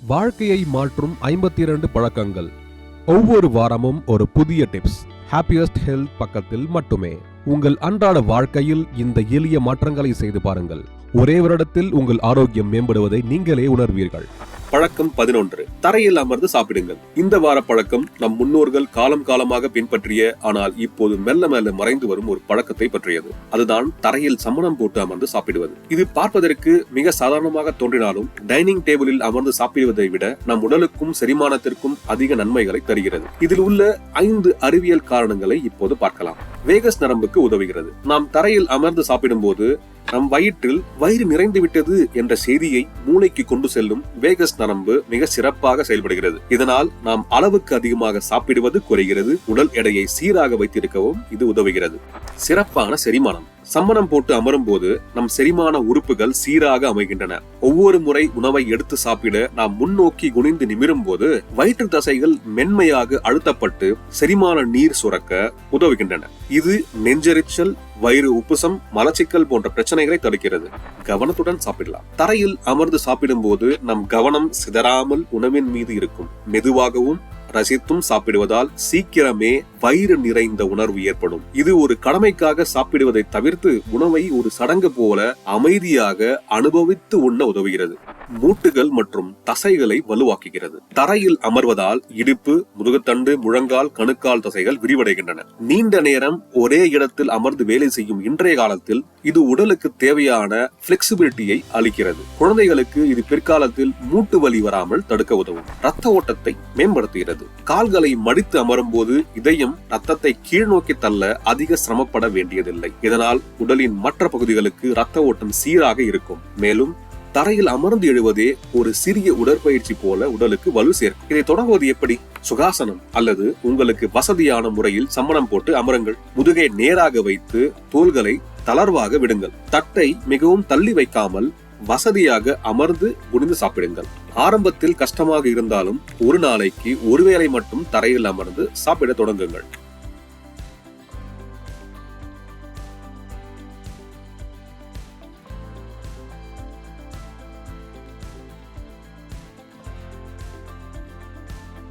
வாழ்க்கையை மாற்றும் 52 பழக்கங்கள். ஒவ்வொரு வாரமும் ஒரு புதிய டிப்ஸ். ஹாப்பியஸ்ட் ஹெல்த் பக்கத்தில் மட்டுமே. உங்கள் அன்றாட வாழ்க்கையில் இந்த எளிய மாற்றங்களை செய்து பாருங்கள். ஒரே வருடத்தில் உங்கள் ஆரோக்கியம் மேம்படுவதை நீங்களே உணர்வீர்கள். பழக்கம் 11. தரையில் அமர்ந்து சாப்பிடுங்கள். இந்த வார பழக்கம் நம் முன்னோர்கள் காலம் காலமாக பின்பற்றிய, ஆனால் இப்போது மெல்ல மெல்ல மறைந்து வரும் ஒரு பழக்கத்தை பற்றியது. அதுதான் தரையில் சமணம் போட்டு அமர்ந்து சாப்பிடுவது. இது பார்ப்பதற்கு மிக சாதாரணமாக தோன்றினாலும் டைனிங் டேபிளில் அமர்ந்து சாப்பிடுவதை விட நம் உடலுக்கும் செரிமானத்திற்கும் அதிக நன்மைகளை தருகிறது. இதில் உள்ள 5 அறிவியல் காரணங்களை இப்போது பார்க்கலாம். வேகஸ் நரம்புக்கு உதவுகிறது. நாம் தரையில் அமர்ந்து சாப்பிடும் போது நம் வயிற்றில் வயிறு நிறைந்து விட்டது என்ற செய்தியை மூளைக்கு கொண்டு செல்லும் வேகஸ் நரம்பு மிக சிறப்பாக செயல்படுகிறது. இதனால் நாம் அளவுக்கு அதிகமாக சாப்பிடுவது குறைகிறது. உடல் எடையை சீராக வைத்திருக்கவும் இது உதவுகிறது. சிறப்பான செரிமானம். சம்மணம் போட்டு அமரும் போது நம் செரிமான உறுப்புகள் சீராக அமைகின்றன. ஒவ்வொரு முறை உணவை எடுத்து சாப்பிட நாம் முன்னோக்கி குனிந்து நிமிரும் போது வயிற்று தசைகள் மென்மையாக அழுத்தப்பட்டு செரிமான நீர் சுரக்க உதவுகின்றன. இது நெஞ்செரிச்சல், வயிறு உப்புசம், மலச்சிக்கல் போன்ற பிரச்சனைகளை தடுக்கிறது. கவனத்துடன் சாப்பிடலாம். தரையில் அமர்ந்து சாப்பிடும் போது நம் கவனம் சிதறாமல் உணவின் மீது இருக்கும். மெதுவாகவும் ரசித்தும் சாப்பிடுவதால் சீக்கிரமே வயிறு நிறைந்த உணர்வு ஏற்படும். இது ஒரு கடமைக்காக சாப்பிடுவதை தவிர்த்து உணவை ஒரு சடங்கு போல அமைதியாக அனுபவித்து உண்ண உதவுகிறது. மூட்டுகள் மற்றும் தசைகளை வலுவாக்குகிறது. தரையில் அமர்வதால் இடுப்பு, முதுகுத்தண்டு, முழங்கால், கணுக்கால் தசைகள் விரிவடைகின்றன. நீண்ட நேரம் ஒரே இடத்தில் அமர்ந்து வேலை செய்யும் இன்றைய காலத்தில் இது உடலுக்கு தேவையான பிளெக்சிபிலிட்டியை அளிக்கிறது. குழந்தைகளுக்கு இது பிற்காலத்தில் மூட்டு வலி வராமல் தடுக்க உதவும். ரத்த ஓட்டத்தை மேம்படுத்துகிறது. கால்களை மடித்து அமரும் போது இதயம் ரத்தத்தை கீழ் நோக்கி தள்ள அதிக சிரமப்பட வேண்டியதில்லை. இதனால் உடலின் மற்ற பகுதிகளுக்கு ரத்த ஓட்டம் சீராக இருக்கும். மேலும் தரையில் அமர்ந்து எழுவதே ஒரு சிறிய உடற்பயிற்சி போல உடலுக்கு வலு சேர்க்கும். இதை தொடங்குவது எப்படி? சுகாசனம் அல்லது உங்களுக்கு வசதியான முறையில் சம்மணம் போட்டு அமருங்கள். முதுகை நேராக வைத்து தோள்களை தளர்வாக விடுங்கள். தட்டை மிகவும் தள்ளி வைக்காமல் வசதியாக அமர்ந்து குனிந்து சாப்பிடுங்கள். ஆரம்பத்தில் கஷ்டமாக இருந்தாலும் ஒரு நாளைக்கு ஒருவேளை மட்டும் தரையில் அமர்ந்து சாப்பிட தொடங்குங்கள்.